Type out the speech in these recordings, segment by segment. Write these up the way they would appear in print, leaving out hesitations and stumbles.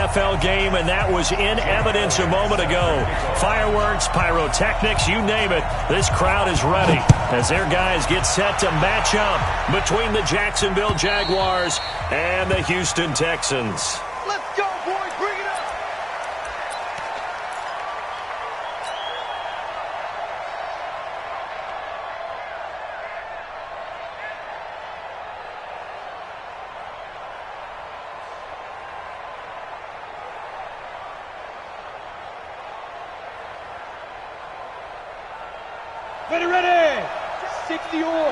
NFL game, and that was in evidence a moment ago. Fireworks, pyrotechnics, you name it. This crowd is ready as their guys get set to match up between the Jacksonville Jaguars and the Houston Texans. Let's go, boys. Bring it up. Ready. 60 or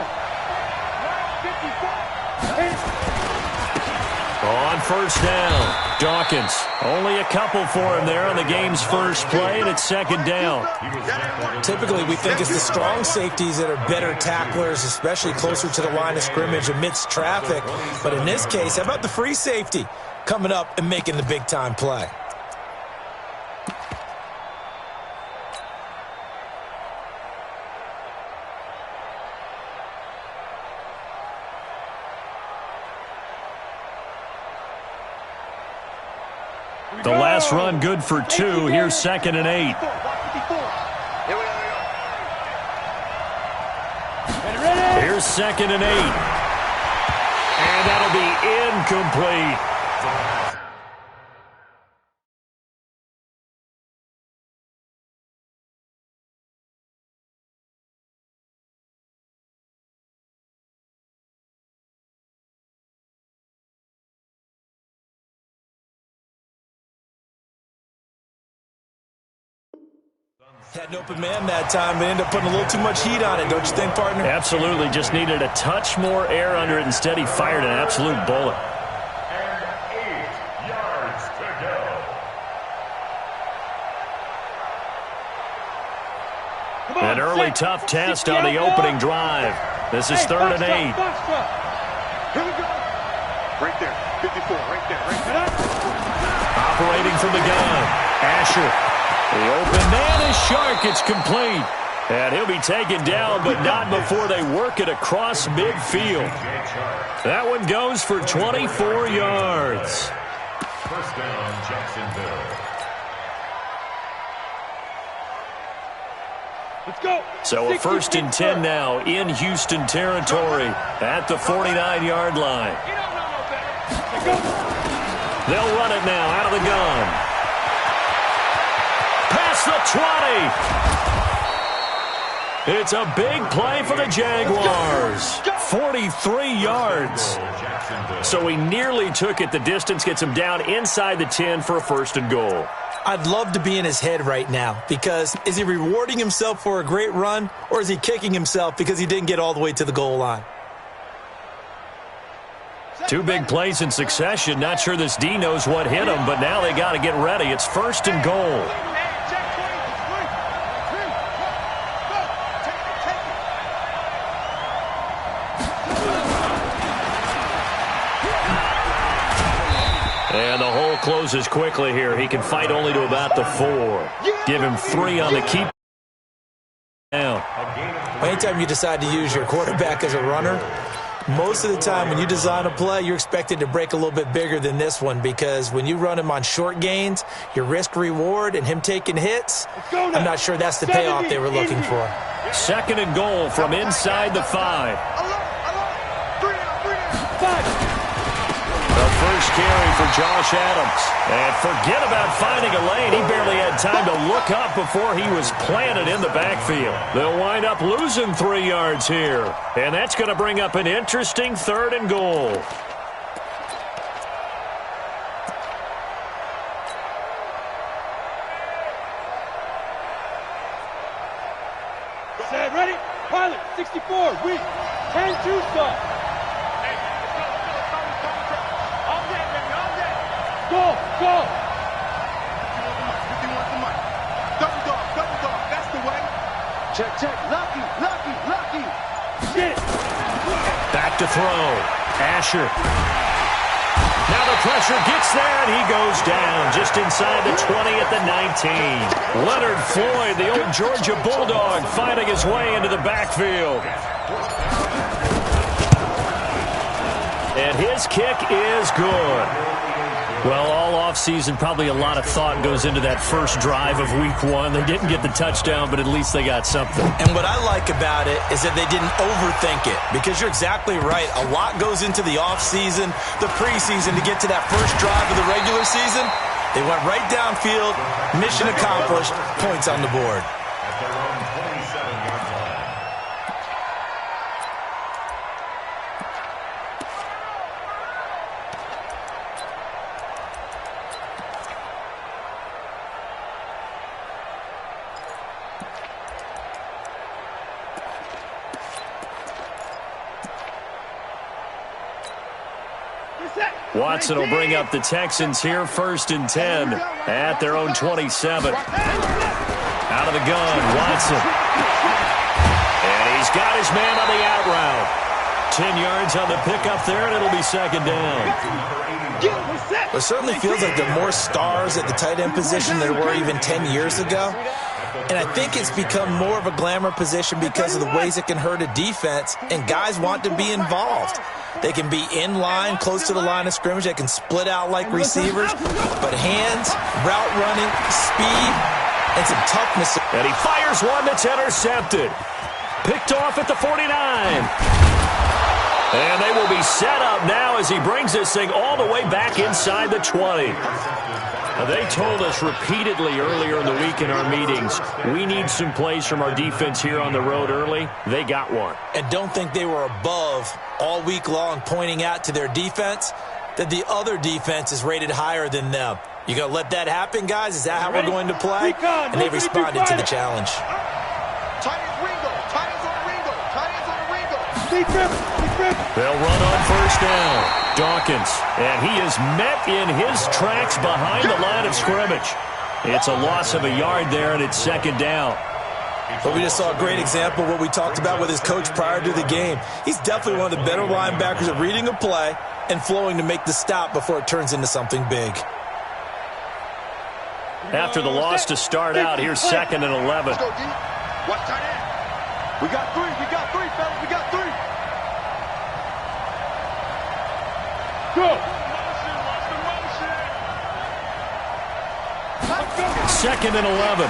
54. On first down, Dawkins. Only a couple for him there on the game's first play, and it's second down. Typically, we think it's the strong safeties that are better tacklers, especially closer to the line of scrimmage amidst traffic. But in this case, how about the free safety coming up and making the big-time play? The last run good for 2. Here's 2nd and 8. Here's 2nd and 8. And that'll be incomplete. Had an open man that time, but ended up putting a little too much heat on it, don't you think, partner? Absolutely. Just needed a touch more air under it. Instead, he fired an absolute bullet. And 8 yards to go. An early tough test on the opening drive. This is 3rd and 8. Here we go. Right there. 54. Right there. Operating from the gun. Asher. The open man is Shark. It's complete. And he'll be taken down, but not before they work it across midfield. That one goes for 24 yards. First down, Jacksonville. Let's go. So a 1st and 10 now in Houston territory at the 49-yard line. They'll run it now out of the gun. Past the 20. It's a big play for the Jaguars. 43 yards. So he nearly took it the distance, gets him down inside the 10 for a 1st and goal. I'd love to be in his head right now, because is he rewarding himself for a great run, or is he kicking himself because he didn't get all the way to the goal line? 2 big plays in succession. Not sure this D knows what hit him, but now they got to get ready. It's 1st and goal. And the hole closes quickly here. He can fight only to about the 4. Give him 3 on the keep. Now, anytime you decide to use your quarterback as a runner, most of the time when you design a play, you're expected to break a little bit bigger than this one, because when you run him on short gains, your risk-reward and him taking hits, I'm not sure that's the payoff they were looking for. 2nd and goal from inside the 5. The first carry for Josh Adams. And forget about finding a lane. He barely had time to look up before he was planted in the backfield. They'll wind up losing 3 yards here. And that's going to bring up an interesting 3rd and goal. Set, ready? Pilot, 64, weak. 10-2 stop. Go! Double dog, that's the way. Check, lucky. Shit! Back to throw. Asher. Now the pressure gets there, and he goes down just inside the 20 at the 19. Leonard Floyd, the old Georgia Bulldog, fighting his way into the backfield. And his kick is good. Well, all offseason, probably a lot of thought goes into that first drive of week one. They didn't get the touchdown, but at least they got something. And what I like about it is that they didn't overthink it, because you're exactly right. A lot goes into the offseason, the preseason, to get to that first drive of the regular season. They went right downfield, mission accomplished, points on the board. At their own 27-yard line. Watson will bring up the Texans here, 1st and 10 at their own 27. Out of the gun, Watson. And he's got his man on the out route. 10 yards on the pickup there, and it'll be 2nd down. It certainly feels like there are more stars at the tight end position than there were even 10 years ago. And I think it's become more of a glamour position because of the ways it can hurt a defense, and guys want to be involved. They can be in line, close to the line of scrimmage. They can split out like receivers. But hands, route running, speed, and some toughness. And he fires one that's intercepted. Picked off at the 49. And they will be set up now as he brings this thing all the way back inside the 20. Now, they told us repeatedly earlier in the week in our meetings, we need some plays from our defense here on the road early. They got one. And don't think they were above all week long, pointing out to their defense that the other defense is rated higher than them. You going to let that happen, guys? Is that how we're going to play? And they responded to the challenge. Tight ends Ringo. Tight ends on Ringo. Tight ends on Ringo. They'll run on 1st down. Dawkins, and he is met in his tracks behind the line of scrimmage. It's a loss of a yard there, and it's 2nd down. But we just saw a great example of what we talked about with his coach prior to the game. He's definitely one of the better linebackers at reading a play and flowing to make the stop before it turns into something big. After the loss to start out, here's 2nd and 11. Let's go, D. Watch tight end. We got 3. We got 3, fellas. We got 3. Go. 2nd and 11.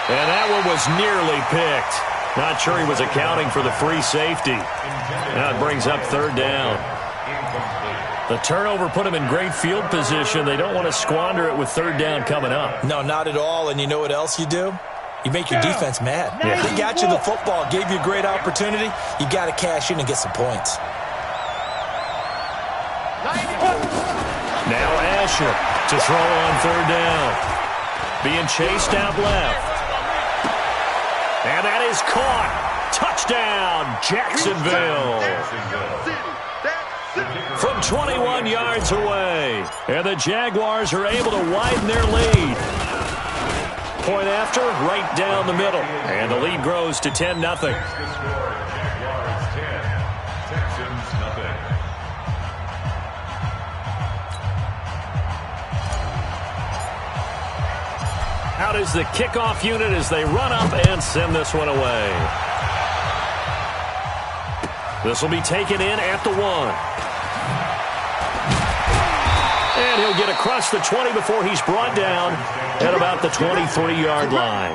And that one was nearly picked. Not sure he was accounting for the free safety. Now it brings up 3rd down. The turnover put him in great field position. They don't want to squander it with 3rd down coming up. No, not at all. And you know what else you do? You make your defense mad. Yeah. They got you the football, gave you a great opportunity. You got to cash in and get some points. Now Asher to throw on 3rd down. Being chased out left. And that is caught. Touchdown, Jacksonville. From 21 yards away. And the Jaguars are able to widen their lead. Point after, right down the middle. And the lead grows to 10-0. Jaguars 10, Texans nothing. Out is the kickoff unit as they run up and send this one away. This will be taken in at the 1. And he'll get across the 20 before he's brought down at about the 23-yard line.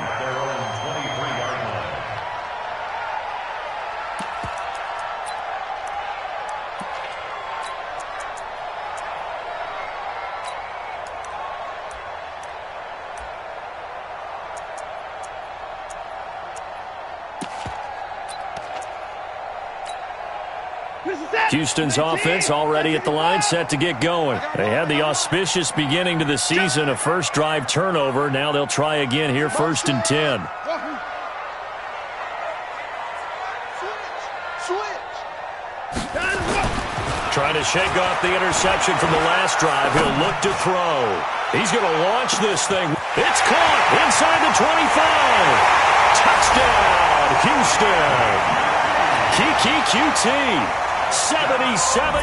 Houston's offense already at the line, set to get going. They had the auspicious beginning to the season, a first drive turnover. Now they'll try again here, 1st and 10. Trying to shake off the interception from the last drive. He'll look to throw. He's going to launch this thing. It's caught inside the 25. Touchdown, Houston. Kiki QT. 77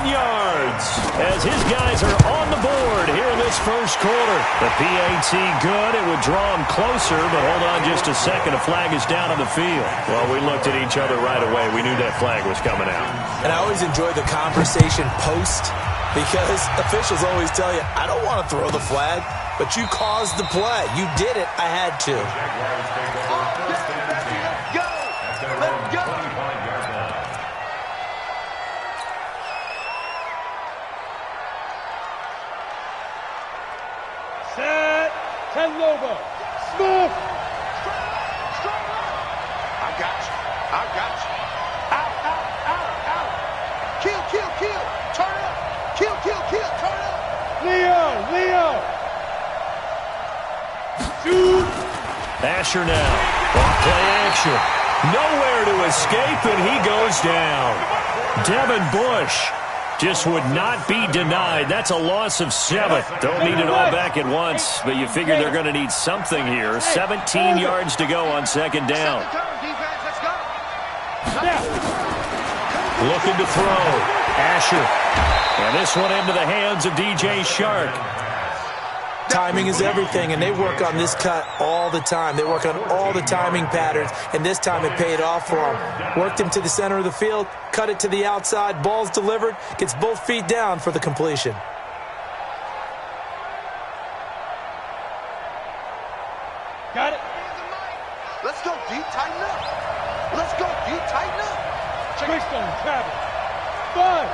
yards as his guys are on the board here in this first quarter. The PAT good. It would draw him closer, but hold on just a second. A flag is down on the field. Well, we looked at each other right away. We knew that flag was coming out. And I always enjoy the conversation post because officials always tell you, I don't want to throw the flag, but you caused the play. You did it. I had to. Set. 10 logo. Smith. I got you. I got you. Out, out, out, out. Kill, kill, kill. Turn up. Kill, kill, kill. Turn up. Leo. Shoot. Asher now. Off play action. Nowhere to escape, and he goes down. Devin Bush just would not be denied. That's a loss of 7. Don't need it all back at once, but you figure they're going to need something here. 17 yards to go on second down. Looking to throw. Asher. And this one into the hands of DJ Shark. Timing is everything, and they work on this cut all the time. They work on all the timing patterns, and this time it paid off for them. Worked him to the center of the field, cut it to the outside, ball's delivered, gets both feet down for the completion. Got it. Let's go deep, tighten up. Let's go deep, tighten up. Greystone, Travis. 5.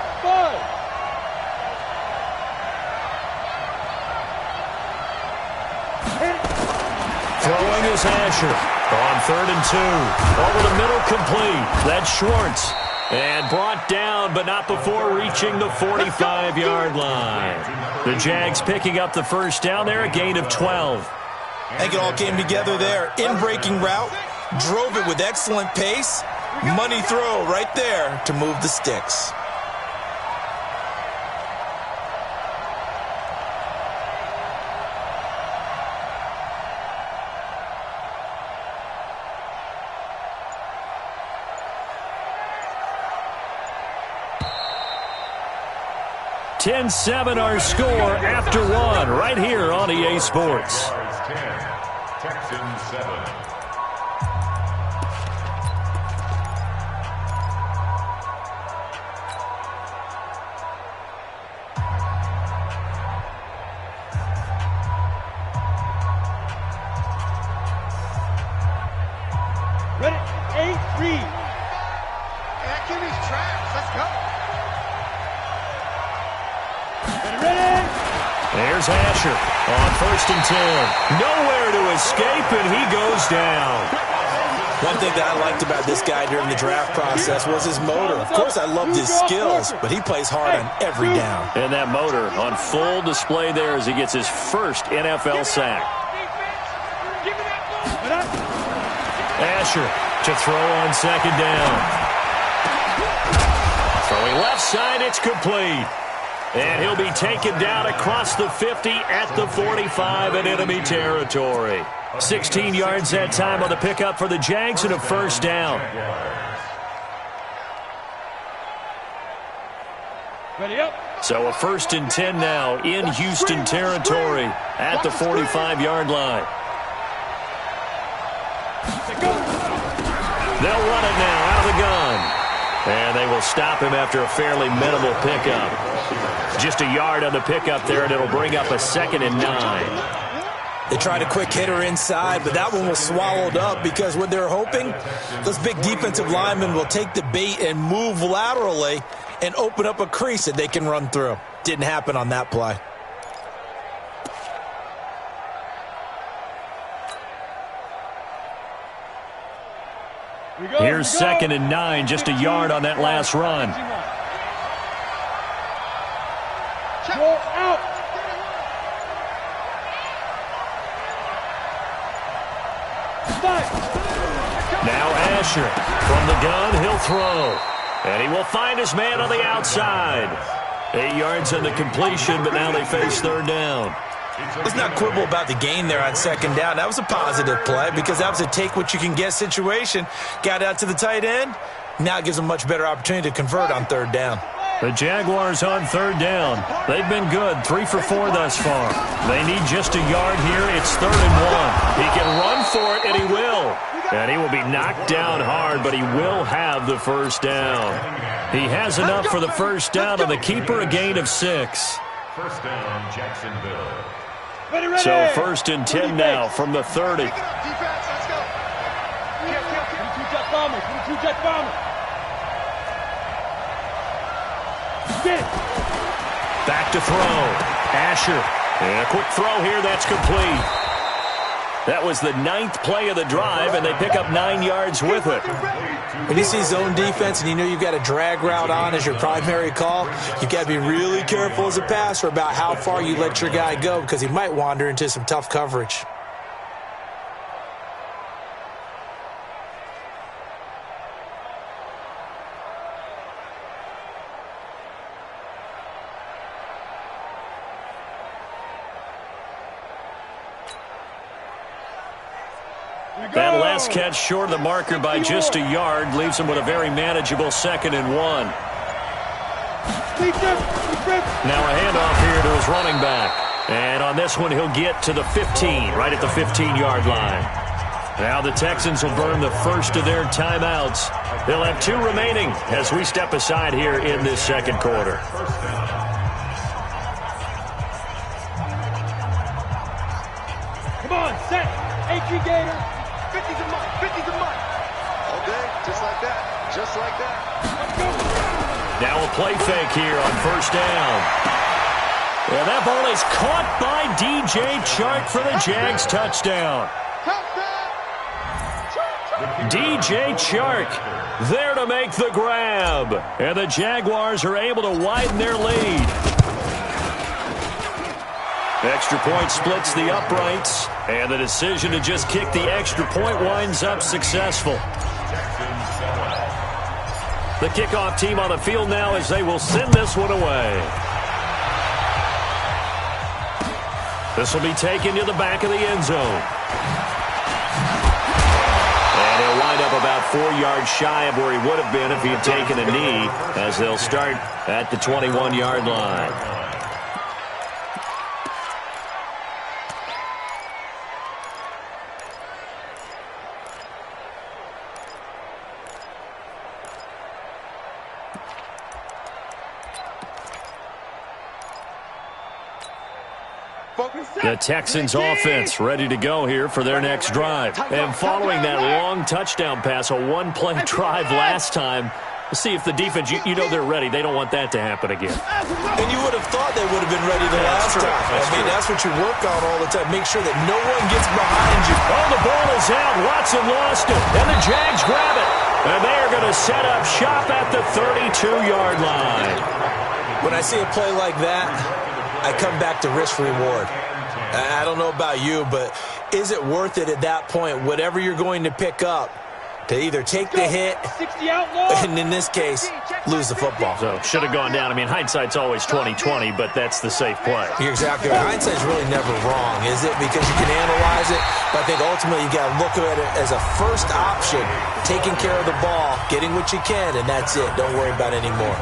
Throwing is Asher on 3rd and 2. Over the middle, complete. That's Schwartz. And brought down, but not before reaching the 45-yard line. The Jags picking up the first down there, a gain of 12. I think it all came together there. In-breaking route, drove it with excellent pace. Money throw right there to move the sticks. $10-7 our score after 1 right here on EA Sports. 10, Texans 7. Ready. 8-3. Yeah, give these tracks. Let's go. There's Asher on 1st and 10. Nowhere to escape, and he goes down. One thing that I liked about this guy during the draft process was his motor. Of course, I loved his skills, but he plays hard on every down. And that motor on full display there as he gets his first NFL sack. Asher to throw on 2nd down. Throwing left side, it's complete. And he'll be taken down across the 50 at the 45 in enemy territory. 16 yards that time on the pickup for the Jags and a first down. Ready up. So a 1st and 10 now in Houston territory at the 45-yard line. They'll run it now out of the gun. And they will stop him after a fairly minimal pickup. Just a yard on the pickup there, and it'll bring up a 2nd and 9. They tried a quick hitter inside, but that one was swallowed up because what they're hoping, those big defensive linemen will take the bait and move laterally and open up a crease that they can run through. Didn't happen on that play. Here's 2nd and 9, just a yard on that last run. Go out. Now Asher from the gun, he'll throw. And he will find his man on the outside. 8 yards on the completion, but now they face 3rd down. Let's not quibble about the gain there on second down. That was a positive play because that was a take-what-you-can-get situation. Got out to the tight end. Now it gives them a much better opportunity to convert on third down. The Jaguars on third down. They've been good, 3 for 4 thus far. They need just a yard here. It's 3rd and 1. He can run for it, and he will. And he will be knocked down hard, but he will have the first down. He has enough for the first down, and the keeper a gain of 6. First down, Jacksonville. So 1st and 10 now from the 30. Defense, let's go. Two jet bombers. Two jet bombers. Get it. Back to throw. Asher. And a quick throw here. That's complete. That was the 9th play of the drive, and they pick up 9 yards with it. When you see zone defense and you know you've got a drag route on as your primary call, you've got to be really careful as a passer about how far you let your guy go because he might wander into some tough coverage. That last catch short of the marker by just a yard leaves him with a very manageable 2nd and 1. Now a handoff here to his running back. And on this one, he'll get to the 15, right at the 15-yard line. Now the Texans will burn the first of their timeouts. They'll have 2 remaining as we step aside here in this second quarter. Come on, set. Entry Gator. 50's a mine, 50's a mine. All day, just like that, just like that. Now a play fake here on first down. And that ball is caught by DJ Chark for the Jags touchdown. DJ Chark there to make the grab. And the Jaguars are able to widen their lead. Extra point splits the uprights, and the decision to just kick the extra point winds up successful. The kickoff team on the field now as they will send this one away. This will be taken to the back of the end zone. And he'll wind up about 4 yards shy of where he would have been if he had taken a knee, as they'll start at the 21-yard line. The Texans offense ready to go here for their next drive. And following that long touchdown pass, a one-play drive last time, we'll see if the defense, you know they're ready. They don't want that to happen again. And you would have thought they would have been ready the last time. That's what you work on all the time. Make sure that no one gets behind you. Oh, the ball is out. Watson lost it. And the Jags grab it. And they are going to set up shop at the 32-yard line. When I see a play like that, I come back to risk-reward. I don't know about you, but is it worth it at that point, whatever you're going to pick up, to either take the hit, and in this case, lose the football? So, should have gone down. I mean, hindsight's always 20/20, but that's the safe play. You're exactly right. Hindsight's really never wrong, is it? Because you can analyze it, but I think ultimately you got to look at it as a first option, taking care of the ball, getting what you can, and that's it. Don't worry about it anymore.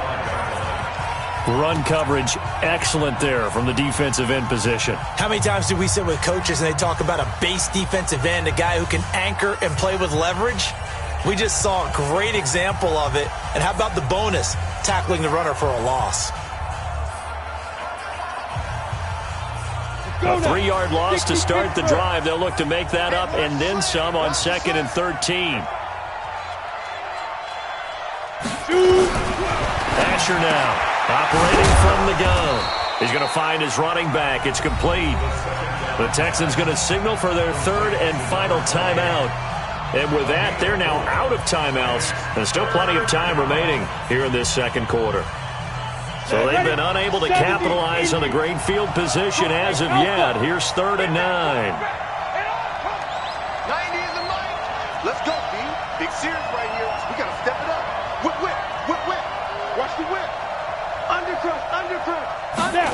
Run coverage, excellent there from the defensive end position. How many times do we sit with coaches and they talk about a base defensive end, a guy who can anchor and play with leverage? We just saw a great example of it. And how about the bonus, tackling the runner for a loss? A 3-yard loss to start the drive. They'll look to make that up and then some on 2nd and 13. Asher now. Operating from the gun. He's going to find his running back. It's complete. The Texans going to signal for their 3rd and final timeout. And with that, they're now out of timeouts. There's still plenty of time remaining here in this second quarter. So they've been unable to capitalize on the great field position as of yet. Here's 3rd and 9. 90 in the mic. Let's go, B. Big series right here. We got to step it up. Whip, whip, whip, whip. Watch the whip. Undercrush, undercrush. Now.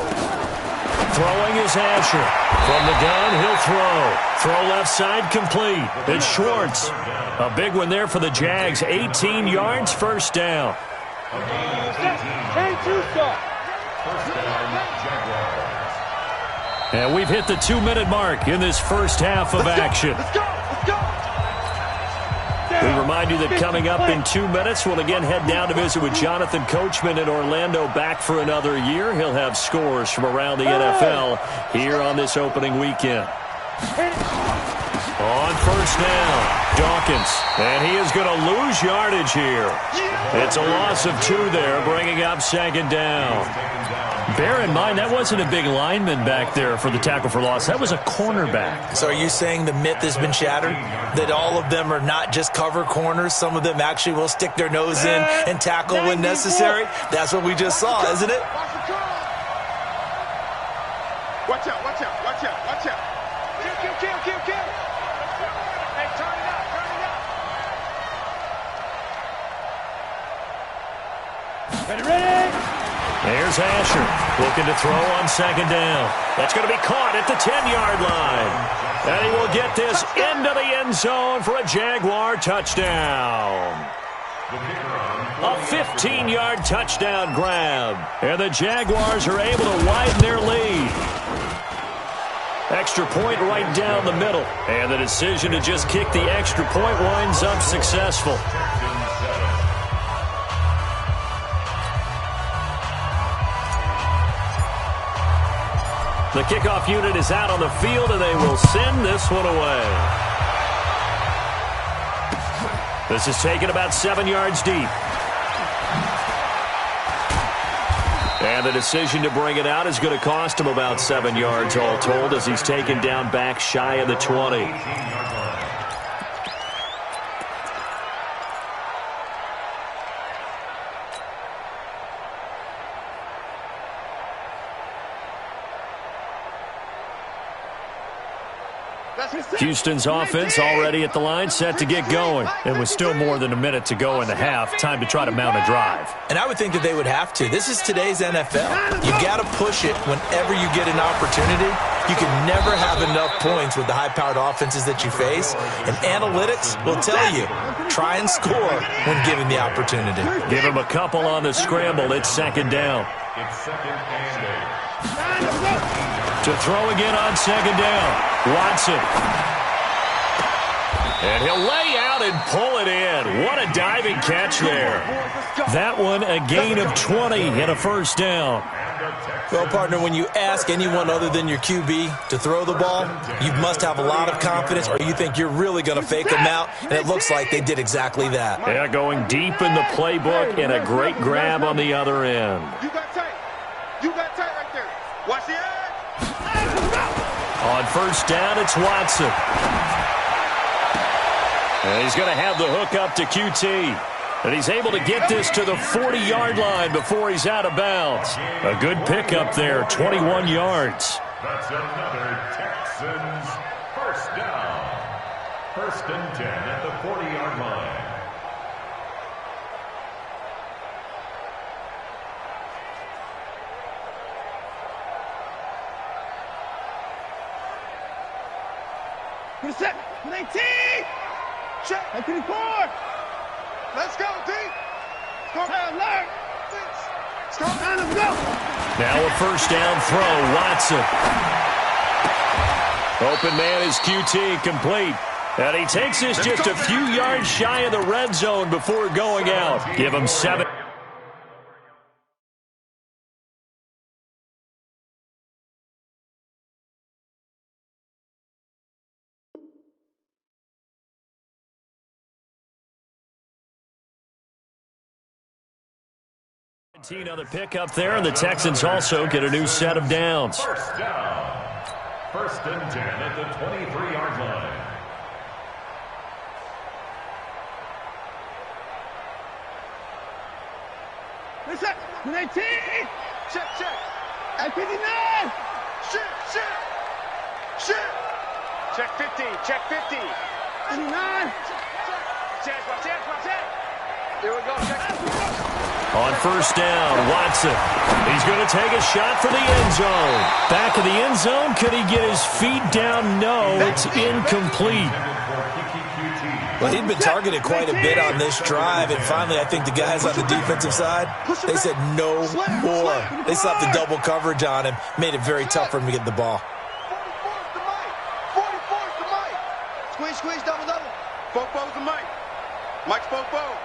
Throwing is Asher. From the gun, he'll throw. Throw left side complete. It's Schwartz. A big one there for the Jags. 18 yards, first down. 10-2 start. And we've hit the 2-minute mark in this first half of action. Let's go. We remind you that coming up in 2 minutes, we'll again head down to visit with Jonathan Coachman in Orlando, back for another year. He'll have scores from around the NFL here on this opening weekend. On first down, Dawkins. And he is going to lose yardage here. It's a loss of 2 there, bringing up second down. Bear in mind, that wasn't a big lineman back there for the tackle for loss. That was a cornerback. So are you saying the myth has been shattered? That all of them are not just cover corners? Some of them actually will stick their nose in and tackle when necessary? That's what we just saw, isn't it? Watch out, watch out, watch out, watch out. Kill. Hey, turn it up. Ready? There's Asher looking to throw on second down. That's going to be caught at the 10-yard line. And he will get this into the end zone for a Jaguar touchdown. A 15-yard touchdown grab. And the Jaguars are able to widen their lead. Extra point right down the middle. And the decision to just kick the extra point winds up successful. The kickoff unit is out on the field, and they will send this one away. This is taken about 7 yards deep. And the decision to bring it out is going to cost him about 7 yards all told, as he's taken down back shy of the 20. Houston's offense already at the line, set to get going. And with still more than a minute to go in the half, time to try to mount a drive. And I would think that they would have to. This is today's NFL. You got to push it whenever you get an opportunity. You can never have enough points with the high-powered offenses that you face. And analytics will tell you, try and score when given the opportunity. Give him a couple on the scramble. It's second down. It's second and 8. To throw again on second down, Watson. And he'll lay out and pull it in. What a diving catch there. That one a gain of 20 and a first down. Well, partner, when you ask anyone other than your QB to throw the ball, you must have a lot of confidence, or you think you're really going to fake them out, and it looks like they did exactly that. Yeah, going deep in the playbook and a great grab on the other end. You got tight right there. Watch the edge. On first down, it's Watson. And he's going to have the hook up to QT. And he's able to get this to the 40-yard line before he's out of bounds. A good pickup there, 21 yards. That's another Texans first down. 1st and 10 at the 40-yard line. Good set. 19. Check. 24. Let's go, D. Let's go. Alert. Let's go. Let's go. Now a first down throw, Watson. Open man is QT, complete. And he takes this just a few yards shy of the red zone before going out. Give him 7. On the pickup there, and the Texans also get a new set of downs. First down. 1st and 10 at the 23-yard line. Listen. 19. Check. At 59. Shit. Check 50. 59. Check. Here we go. Check. On first down, Watson. He's going to take a shot for the end zone. Back of the end zone. Could he get his feet down? No, it's incomplete. Well, he'd been targeted quite a bit on this drive, and finally I think the guys on the defensive side, they said no more. They slapped the double coverage on him, made it very tough for him to get the ball. 44's the Mike. Squeeze, double. Fofo's the Mike. Mike's Fofo.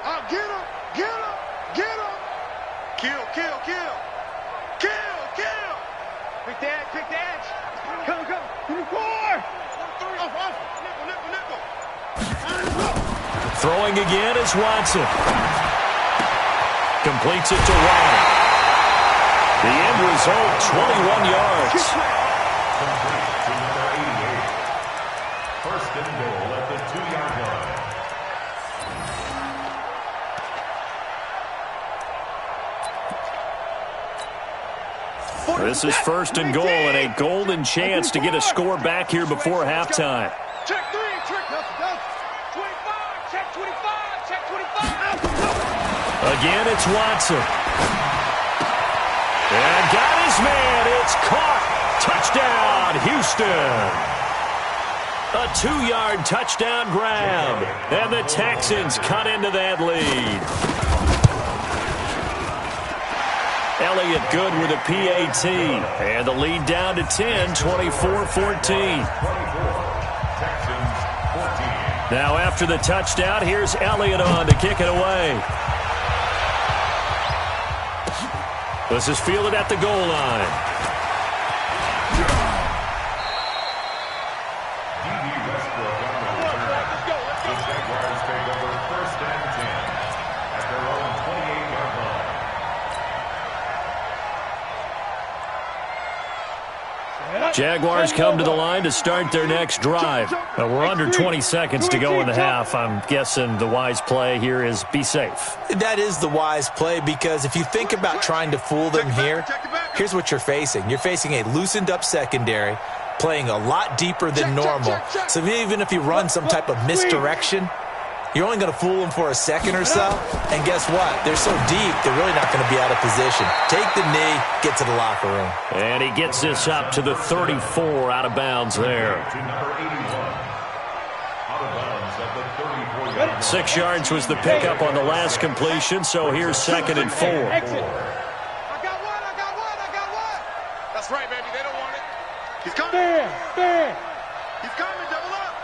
Oh, get him. Kill. Pick the edge. Come. 24. Nickel. Throwing again is Watson. Completes it to White. The end result, 21 yards. First and goal at the 2-yard line. This is first and goal and a golden chance to get a score back here before halftime. Check 3. Check 25. Check 25. Again, it's Watson. And got his man. It's caught. Touchdown, Houston. A 2-yard touchdown grab. And the Texans cut into that lead. Elliott good with a PAT. And the lead down to 10, 24-14. Now after the touchdown, here's Elliott on to kick it away. This is fielded at the goal line. The Jaguars take over first and 10 at their own 28-yard line. Jaguars come to the line to start their next drive. We're under 20 seconds to go in the half. I'm guessing the wise play here is be safe. That is the wise play, because if you think about trying to fool them here, here's what you're facing. You're facing a loosened up secondary, playing a lot deeper than normal. So even if you run some type of misdirection, you're only going to fool them for a second or so. And guess what? They're so deep, they're really not going to be out of position. Take the knee, get to the locker room. And he gets this up to the 34, out of bounds there. To number 81. Out of bounds at the 34-yard line. 6 yards was the pickup on the last completion, so here's second and 4. I got one. That's right, baby. They don't want it. He's coming. Fair. He's coming. Double up.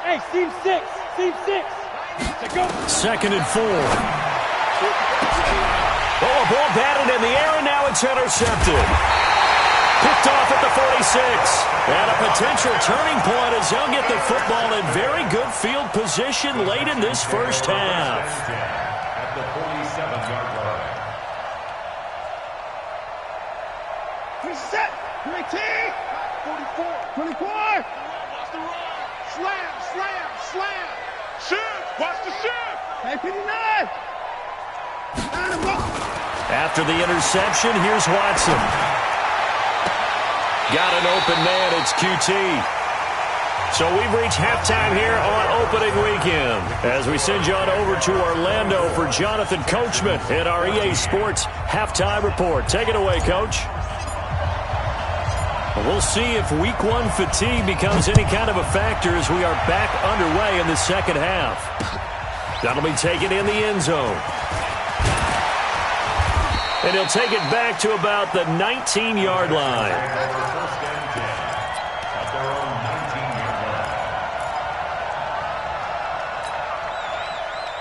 Hey, seam six. Go. Second and 4. Oh, a ball batted in the air, and now it's intercepted. Picked off at the 46. And a potential turning point as they'll get the football in very good field position late in this first half. At the 47-yard line. Reset. 19. 44. 24. Slam. Shoot. Watch the shoot. Hey, 59. After the interception, here's Watson. Got an open man. It's QT. So we've reached halftime here on opening weekend as we send you on over to Orlando for Jonathan Coachman in our EA Sports halftime report. Take it away, Coach. We'll see if week 1 fatigue becomes any kind of a factor as we are back underway in the second half. That'll be taken in the end zone. And he'll take it back to about the 19-yard line. First and 10 at their own 19-yard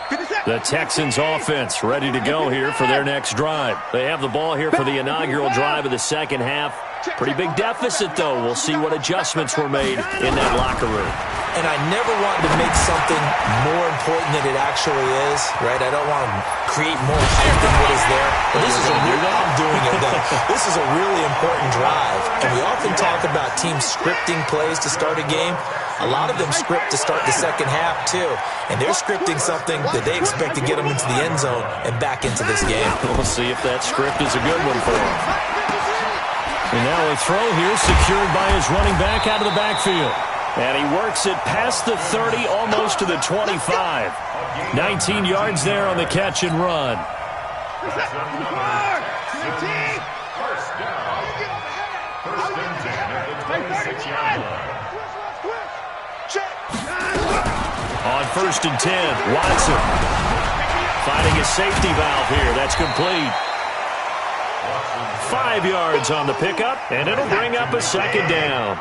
line. The Texans offense ready to go here for their next drive. They have the ball here for the inaugural drive of the second half. Pretty big deficit, though. We'll see what adjustments were made in that locker room. And I never want to make something more important than it actually is, right? I don't want to create more hype than what is there. But this is I'm doing it, though. This is a really important drive. And we often talk about teams scripting plays to start a game. A lot of them script to start the second half, too. And they're scripting something that they expect to get them into the end zone and back into this game. We'll see if that script is a good one for them. And now a throw here secured by his running back out of the backfield. And he works it past the 30, almost to the 25. 19 yards there on the catch and run. First down. First and 10 at the 26-yard line. On first and 10, Watson finding a safety valve here. That's complete. 5 yards on the pickup, and it'll bring up a second down.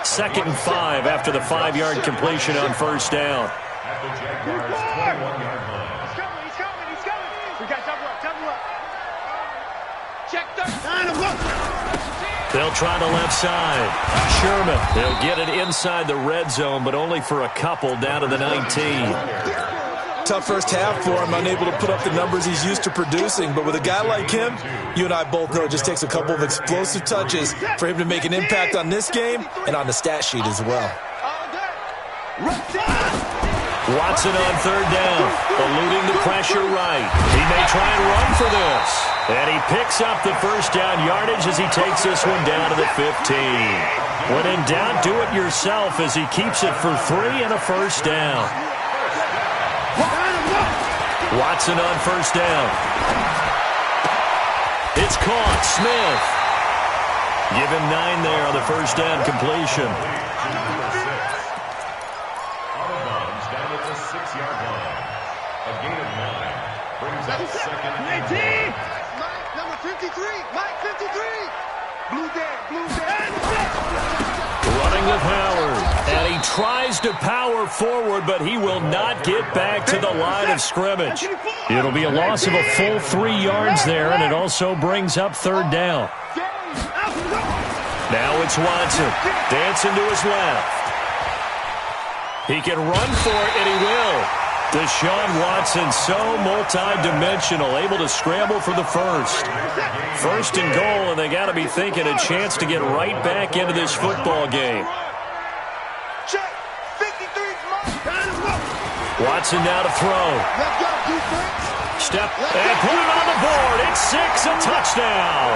2nd and 5 after the 5-yard completion on first down. At the Jaguars' 21-yard line. He's coming. We got double up. Check third. They'll try the left side. Sherman, they'll get it inside the red zone, but only for a couple down to the 19. Tough first half for him, unable to put up the numbers he's used to producing. But with a guy like him, you and I both know it just takes a couple of explosive touches for him to make an impact on this game and on the stat sheet as well. Watson on third down, eluding the pressure right. He may try and run for this. And he picks up the first down yardage as he takes this one down to the 15. When in doubt, do it yourself as he keeps it for 3 and a first down. Watson on first down. It's caught. Smith. Give him 9 there on the first down completion. Out of bounds down at the 6-yard line. A gain of 9 brings up second and 10. Mike, number 53. Mike, 53. Blue Dan. Running with Howard. And he tries to power forward, but he will not get back to the line of scrimmage. It'll be a loss of a full 3 yards there, and it also brings up third down. Now it's Watson. Dancing to his left. He can run for it, and he will. Deshaun Watson, so multi-dimensional, able to scramble for the first. First and goal, and they got to be thinking a chance to get right back into this football game. Check. 53. Watson now to throw. Step and put it on the board. It's 6, a touchdown.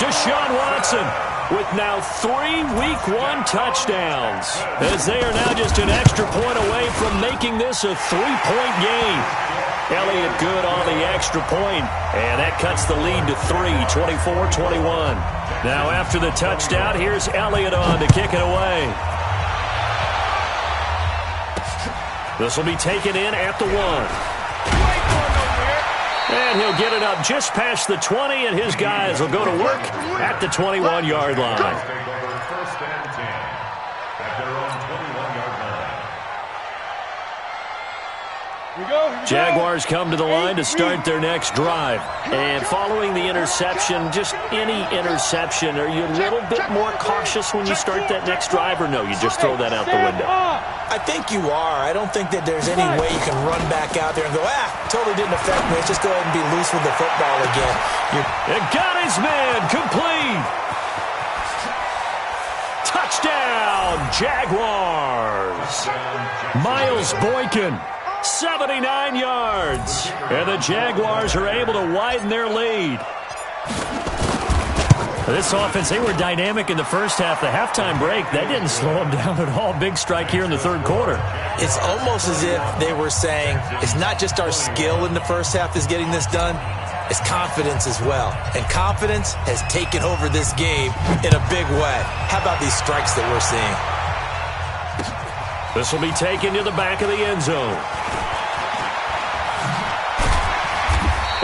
Deshaun Watson with now 3 Week 1 touchdowns, as they are now just an extra point away from making this a 3-point game. Elliott good on the extra point, and that cuts the lead to 3, 24-21. Now after the touchdown, here's Elliott on to kick it away. This will be taken in at the 1. And he'll get it up just past the 20, and his guys will go to work at the 21-yard line. Take over first and 10 at their own 21-yard line. Jaguars come to the line to start their next drive. And following the interception, just any interception, are you a little bit more cautious when you start that next drive, or no, you just throw that out the window? I think you are. I don't think that there's any way you can run back out there and go, totally didn't affect me. Let's just go ahead and be loose with the football again. It got his man, complete. Touchdown, Jaguars. Miles Boykin, 79 yards. And the Jaguars are able to widen their lead. This offense, they were dynamic in the first half. The halftime break, that didn't slow them down at all. Big strike here in the third quarter. It's almost as if they were saying, it's not just our skill in the first half that's getting this done, it's confidence as well. And confidence has taken over this game in a big way. How about these strikes that we're seeing? This will be taken to the back of the end zone.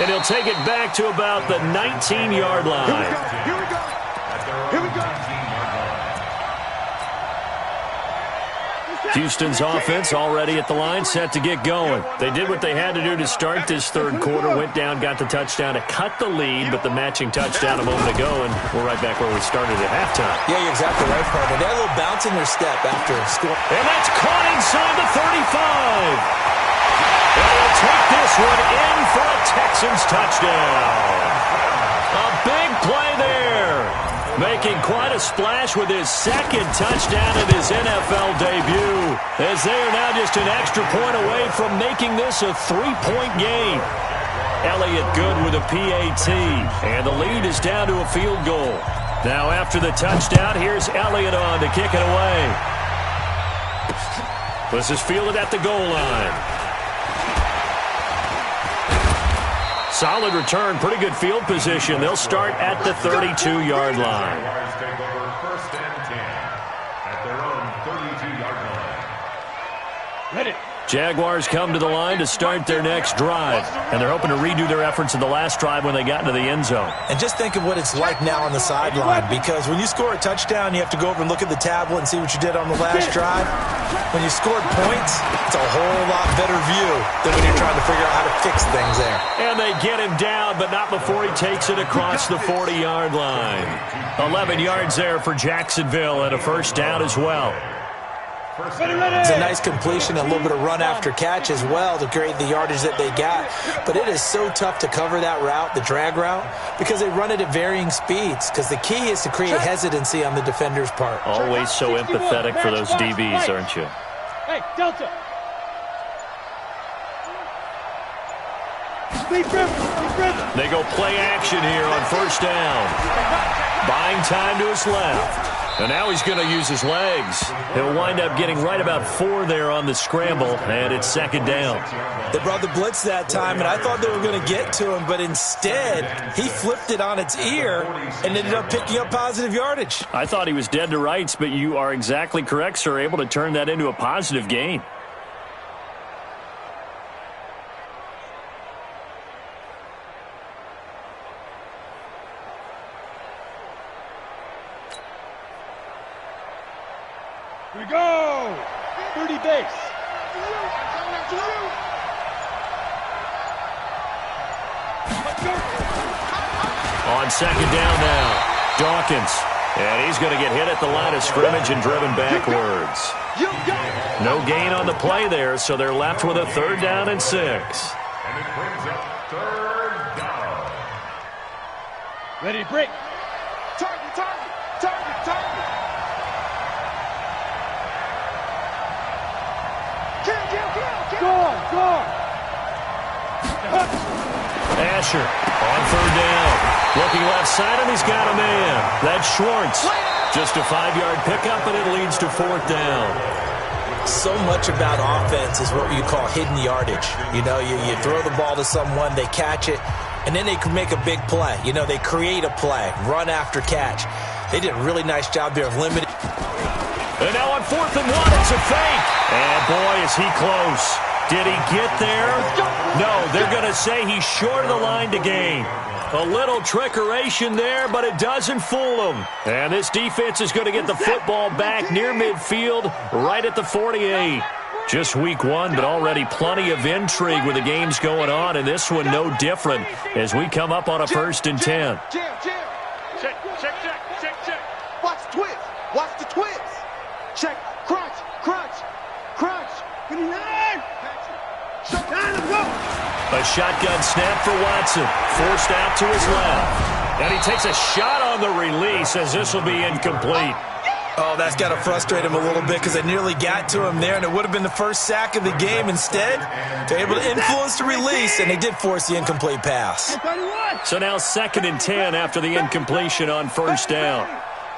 And he'll take it back to about the 19-yard line. Here we go. Houston's offense already at the line, set to get going. They did what they had to do to start this third quarter, went down, got the touchdown to cut the lead, but the matching touchdown a moment ago, and we're right back where we started at halftime. Yeah, you're exactly right, partner. They had a little bounce in their step after scoring. And that's caught inside the 35. They'll take this one in for a Texans touchdown. A big play there. Making quite a splash with his second touchdown in his NFL debut, as they are now just an extra point away from making this a 3-point game. Elliott good with a PAT, and the lead is down to a field goal. Now after the touchdown, here's Elliott on to kick it away. This is fielded at the goal line. Solid return, pretty good field position. They'll start at the 32-yard line. Jaguars take over 1st and 10 at their own 32-yard line. Ready. Jaguars come to the line to start their next drive, and they're hoping to redo their efforts in the last drive when they got into the end zone. And just think of what it's like now on the sideline, because when you score a touchdown, you have to go over and look at the tablet and see what you did on the last drive. When you scored points, it's a whole lot better view than when you're trying to figure out how to fix things there. And they get him down, but not before he takes it across the 40-yard line. 11 yards there for Jacksonville, and a first down as well. It's a nice completion, a little bit of run after catch as well to create the yardage that they got. But it is so tough to cover that route, the drag route, because they run it at varying speeds. Because the key is to create hesitancy on the defender's part. Always so empathetic for those DBs, aren't you? Hey, Delta. They go play action here on first down. Buying time to his left. And now he's going to use his legs. He'll wind up getting right about 4 there on the scramble, and it's second down. They brought the blitz that time, and I thought they were going to get to him, but instead, he flipped it on its ear and ended up picking up positive yardage. I thought he was dead to rights, but you are exactly correct, sir, able to turn that into a positive gain. Here we go. 30 base. On second down now, Dawkins. And he's going to get hit at the line of scrimmage and driven backwards. No gain on the play there, so they're left with a 3rd down and 6. And it brings up 3rd down. Ready, break. Target, target, target, target. Go on, go on. Asher on 3rd down. Looking left side, and he's got a man. That's Schwartz. Just a 5-yard pickup, and it leads to 4th down. So much about offense is what you call hidden yardage. You know, you throw the ball to someone, they catch it, and then they can make a big play. You know, they create a play, run after catch. They did a really nice job there of limiting. And now on 4th and 1, it's a fake. And boy, is he close. Did he get there? No, they're going to say he's short of the line to gain. A little trickeration there, but it doesn't fool them. And this defense is going to get the football back near midfield, right at the 48. Just week 1, but already plenty of intrigue with the games going on, and this one no different as we come up on a 1st and 10. Check. Watch the twist. Watch the twist. Check. Crunch. A shotgun snap for Watson. Forced out to his left. And he takes a shot on the release as this will be incomplete. Oh, that's got to frustrate him a little bit because they nearly got to him there, and it would have been the first sack of the game. Instead, they're able to influence the release, and they did force the incomplete pass. So now 2nd and 10 after the incompletion on 1st down.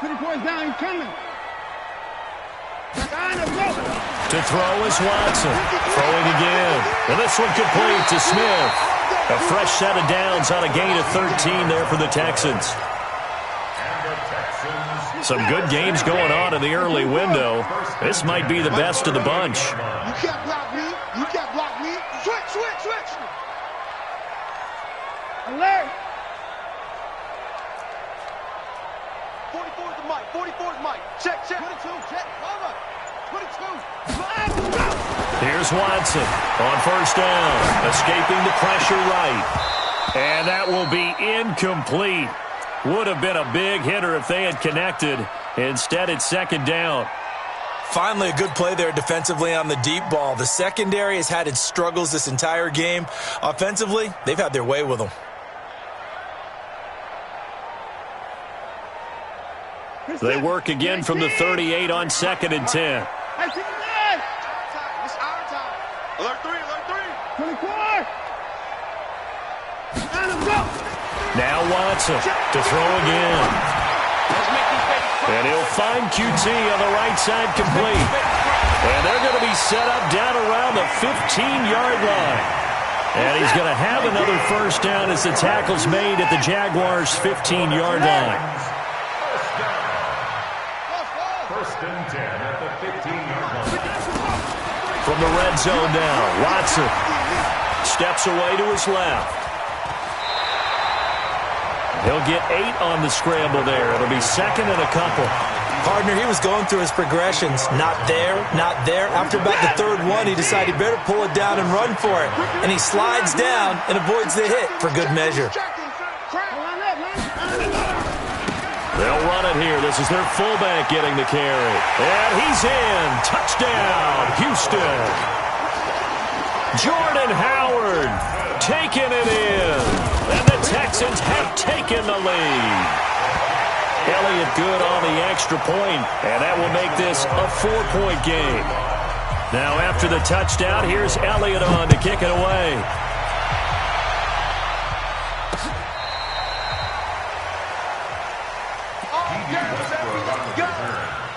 24 is down, he's coming. To throw is Watson. Throwing again. And this one complete to Smith. A fresh set of downs on a gain of 13 there for the Texans. Some good games going on in the early window. This might be the best of the bunch. You can't block me. You can't block me. Switch. Alert. 44 is the mic. 44 is Mike. Check. 22. Check. Over. 22. Here's Watson on 1st down. Escaping the pressure right. And that will be incomplete. Would have been a big hitter if they had connected. Instead, it's 2nd down. Finally, a good play there defensively on the deep ball. The secondary has had its struggles this entire game. Offensively, they've had their way with them. They work again from the 38 on 2nd and 10. It's our time. Alert 3. 24. Now Watson to throw again. And he'll find QT on the right side complete. And they're going to be set up down around the 15-yard line. And he's going to have another first down as the tackle's made at the Jaguars' 15-yard line. First and 10 at the 15-yard line. From the red zone now, Watson steps away to his left. He'll get 8 on the scramble there. It'll be second and a couple. Partner, he was going through his progressions. Not there, not there. After about the third one, he decided he better pull it down and run for it. And he slides down and avoids the hit for good measure. They'll run it here. This is their fullback getting the carry. And he's in. Touchdown, Houston. Jordan Howard taking it in. And the Texans have taken the lead. Elliott good on the extra point, and that will make this a 4-point game. Now after the touchdown, here's Elliott on to kick it away.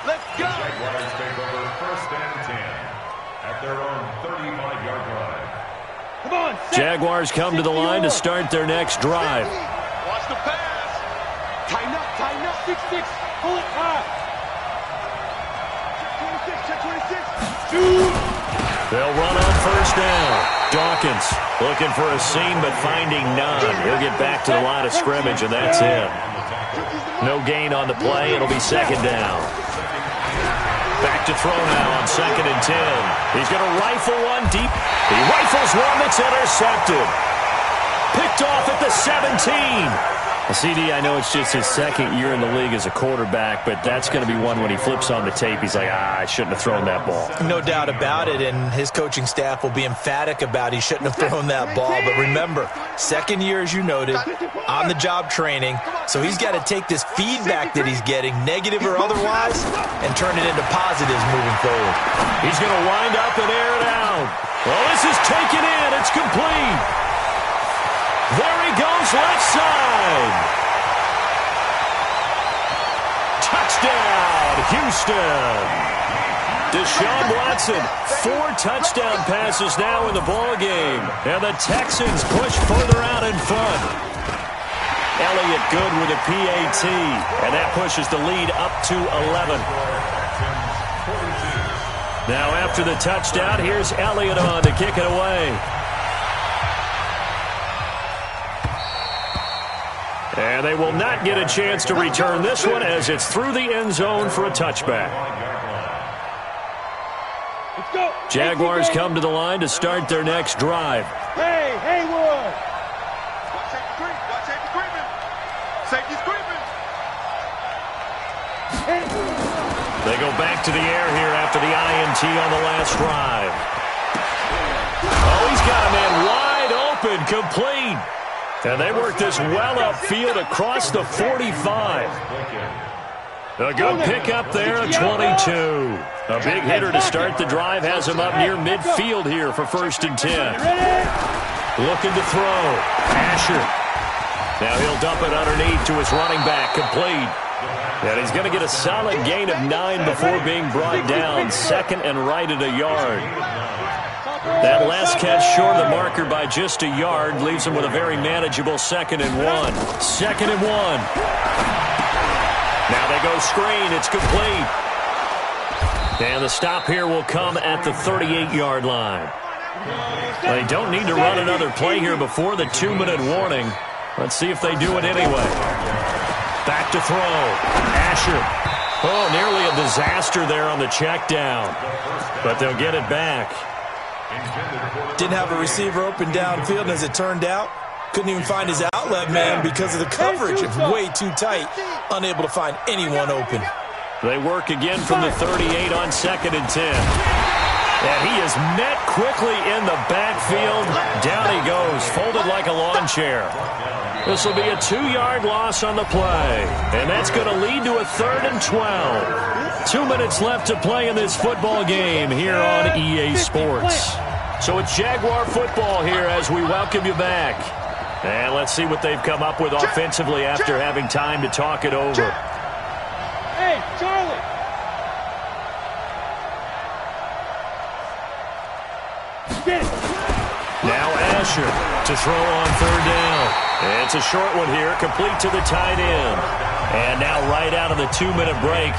Let's go. The Jaguars take over first and 10 at their own 35-yard line. Come on, Jaguars come to the line to start their next drive. Watch the pass. tighten up, 6-6, pull it high. Check 26. They'll run on first down. Dawkins looking for a seam but finding none. He'll get back to the line of scrimmage, and that's it. No gain on the play. It'll be second down. Back to throw now on second and 10. He's going to rifle one deep. He rifles one that's intercepted. Picked off at the 17. CD, I know it's just his second year in the league as a quarterback, but that's going to be one when he flips on the tape. He's like, I shouldn't have thrown that ball. No doubt about it, and his coaching staff will be emphatic about he shouldn't have thrown that ball. But remember, second year, as you noted, on-the-job training, so he's got to take this feedback that he's getting, negative or otherwise, and turn it into positives moving forward. He's going to wind up and air it out. Well, this is taken in. It's complete. There he goes, left side. Touchdown, Houston. Deshaun Watson, 4 touchdown passes now in the ballgame. And the Texans push further out in front. Elliott good with a PAT. And that pushes the lead up to 11. Now after the touchdown, here's Elliott on to kick it away. And they will not get a chance to return this one as it's through the end zone for a touchback. Let's go. Jaguars come to the line to start their next drive. Hey, Haywood. Watch safety creeping. Safety's creeping. They go back to the air here after the INT on the last drive. Oh, he's got a man wide open, complete. And they work this well upfield across the 45. A good pickup there, 22. A big hitter to start the drive has him up near midfield here for first and 10. Looking to throw. Asher. Now he'll dump it underneath to his running back, complete. And he's going to get a solid gain of 9 before being brought down. Second and right at a yard. That last catch short of the marker by just a yard leaves him with a very manageable second and 1. Second and 1. Now they go screen. It's complete. And the stop here will come at the 38-yard line. They don't need to run another play here before the 2-minute warning. Let's see if they do it anyway. Back to throw. Asher. Oh, nearly a disaster there on the check down. But they'll get it back. Didn't have a receiver open downfield, and as it turned out, couldn't even find his outlet man because of the coverage. It was way too tight, unable to find anyone open. They work again from the 38 on second and 10. And he is met quickly in the backfield. Down he goes, folded like a lawn chair. This will be a 2-yard loss on the play. And that's going to lead to a 3rd and 12. 2 minutes left to play in this football game here on EA Sports. So it's Jaguar football here as we welcome you back. And let's see what they've come up with offensively after having time to talk it over. Hey, Charlie. Asher to throw on third down. It's a short one here, complete to the tight end. And now right out of the 2-minute break,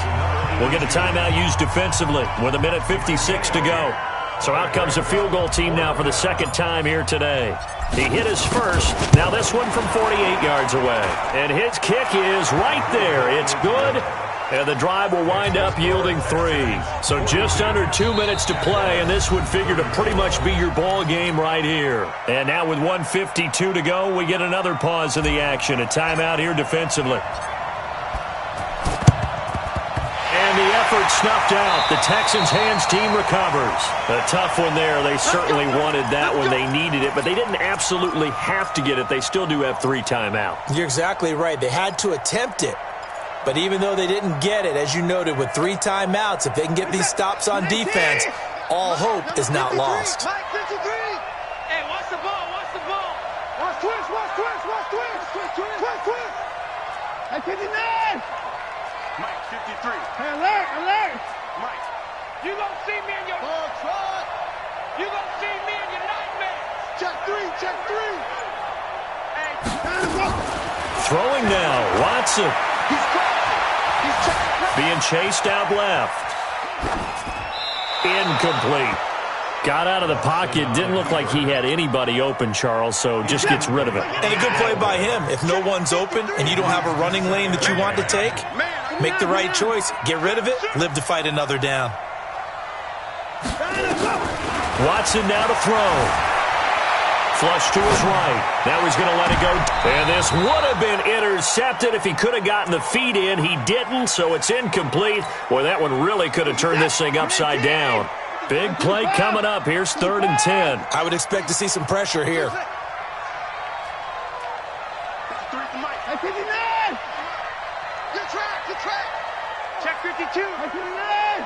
we'll get a timeout used defensively with 1:56 to go. So out comes the field goal team now for the second time here today. He hit his first. Now this one from 48 yards away. And his kick is right there. It's good. And the drive will wind up yielding 3. So just under 2 minutes to play, and this would figure to pretty much be your ball game right here. And now with 1:52 to go, we get another pause in the action. A timeout here defensively. And the effort snuffed out. The Texans' hands team recovers. A tough one there. They certainly wanted that when they needed it, but they didn't absolutely have to get it. They still do have 3 timeouts. You're exactly right. They had to attempt it. But even though they didn't get it, as you noted, with 3 timeouts, if they can get these stops on defense, all hope is not lost. Mike 53. Hey, watch the ball, watch the ball. Watch twist, watch twist, watch twist. Twist, twist. Hey, 59. Mike 53. Hey, alert, alert. Mike. You gonna see me in your... Ball trot. You gonna see me in your nightmares. Check 3, check 3. Hey, Throwing now, Watson. He's crossing. He's checking. Being chased out left. Incomplete. Got out of the pocket. Didn't look like he had anybody open, Charles, so just gets rid of it. And a good play by him. If no one's open and you don't have a running lane that you want to take, make the right choice. Get rid of it. Live to fight another down. Watson now to throw. Flush to his right. Now he's going to let it go. And this would have been intercepted if he could have gotten the feet in. He didn't, so it's incomplete. Boy, that one really could have turned this thing upside down. Big play coming up. Here's 3rd and 10. I would expect to see some pressure here. 3 for Mike. hey, 59. Good track, good track. Check 52. Hey, 59.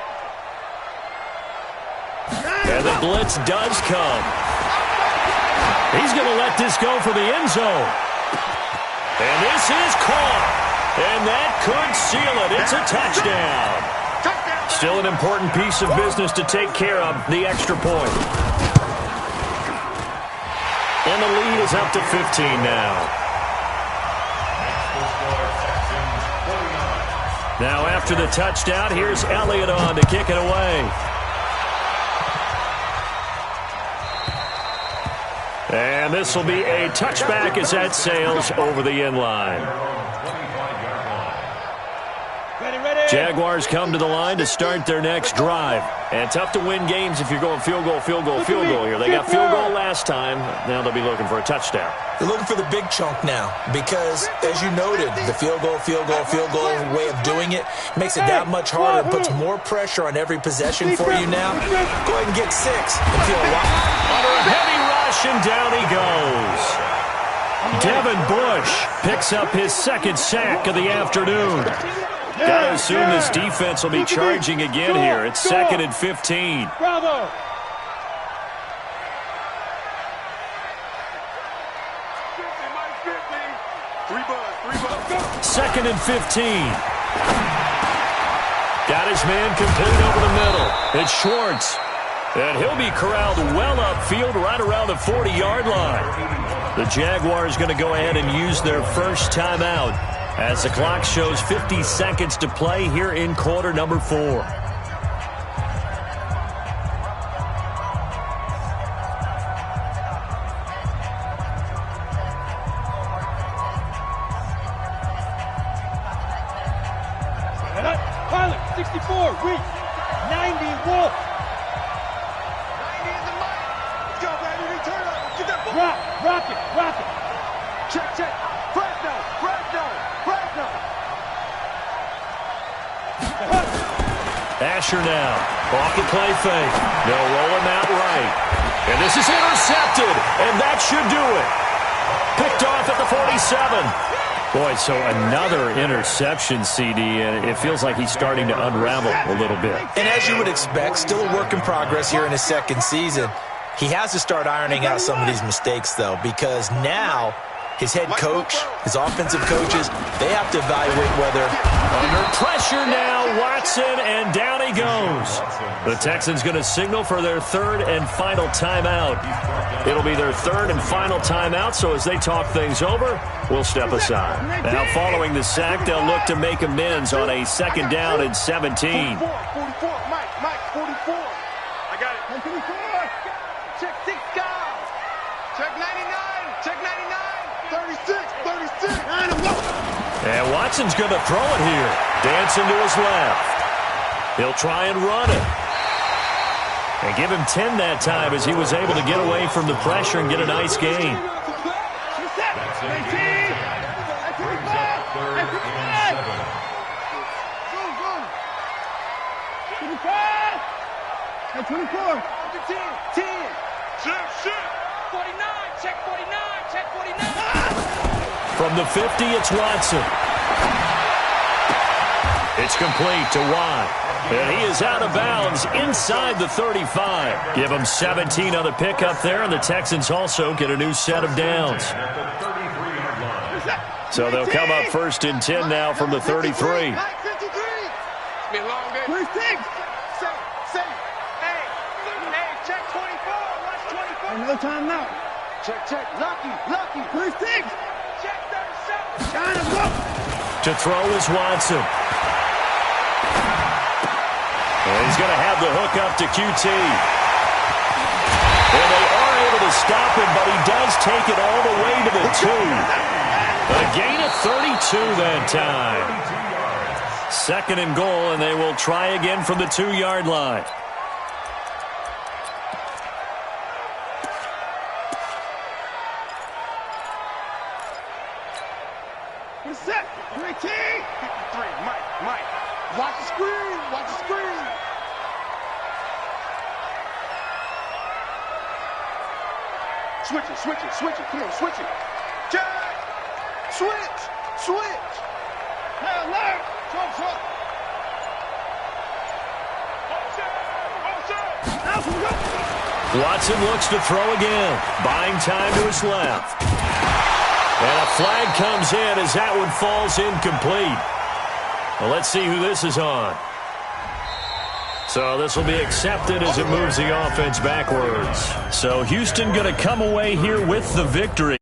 And the blitz does come. He's going to let this go for the end zone. And this is caught. And that could seal it. It's a touchdown. Still an important piece of business to take care of, the extra point. And the lead is up to 15 now. Now after the touchdown, here's Elliott on to kick it away. And this will be a touchback as that sails over the end line. Jaguars come to the line to start their next drive. And tough to win games if you're going field goal, field goal, field goal here. They got field goal last time. Now they'll be looking for a touchdown. They're looking for the big chunk now because, as you noted, the field goal way of doing it makes it that much harder and puts more pressure on every possession for you now. Go ahead and get 6 and feel a lot. Under a heavy rush, and down he goes. Devin Bush picks up his 2nd sack of the afternoon. Got to assume this defense will be charging again here. It's 2nd and 15. Bravo. 2nd and 15. Got his man complete over the middle. It's Schwartz. And he'll be corralled well upfield right around the 40-yard line. The Jaguars going to go ahead and use their first timeout as the clock shows 50 seconds to play here in quarter number 4. Pilot, 64, Reese, 90, Wolf. 90 in the mic. Let's go, baby. Return up. Get that ball. Rocket. Check. Fresno. Asher now. Off the play fake. No, roll him out right. And this is intercepted. And that should do it. Picked off at the 47. Boy, so another interception, CD, and it feels like he's starting to unravel a little bit. And as you would expect, still a work in progress here in his 2nd season. He has to start ironing out some of these mistakes, though, because now his head coach, his offensive coaches, they have to evaluate whether... Under pressure now, Watson, and down he goes. The Texans going to signal for their third and final timeout. It'll be their third and final timeout, so as they talk things over, we'll step aside. Now, following the sack, they'll look to make amends on a second down and 17. 44, Mike, 44. I got it. 44. Check 6 guys. Check 99. Check 99. 36. 36. And Watson's going to throw it here. Dancing to his left. He'll try and run it. And give him 10 that time as he was able to get away from the pressure and get a nice gain. Hey, 24. 10. 49. Check 49. Check 49. From the 50, it's Watson. It's complete to Watt. And he is out of bounds inside the 35. Give him 17 on the pickup there, and the Texans also get a new set of downs. So they'll come up first and 10 now from the 33. It's been a long day. 26. Hey, check 24. Watch 24. No time now. Check. Lucky. 26. Check 37. Shine him up. To throw is Watson. And he's going to have the hook up to QT. And they are able to stop him, but he does take it all the way to the 2. A gain of 32 that time. Second and goal, and they will try again from the 2-yard line. We're set. 3 T. 53. Mike. Watch the screen. Switch it. Come on, switch it. Check. Switch. Hey, alert. Trump. Watson looks to throw again. Buying time to his left. And a flag comes in as that one falls incomplete. Well, let's see who this is on. So this will be accepted as it moves the offense backwards. So Houston going to come away here with the victory.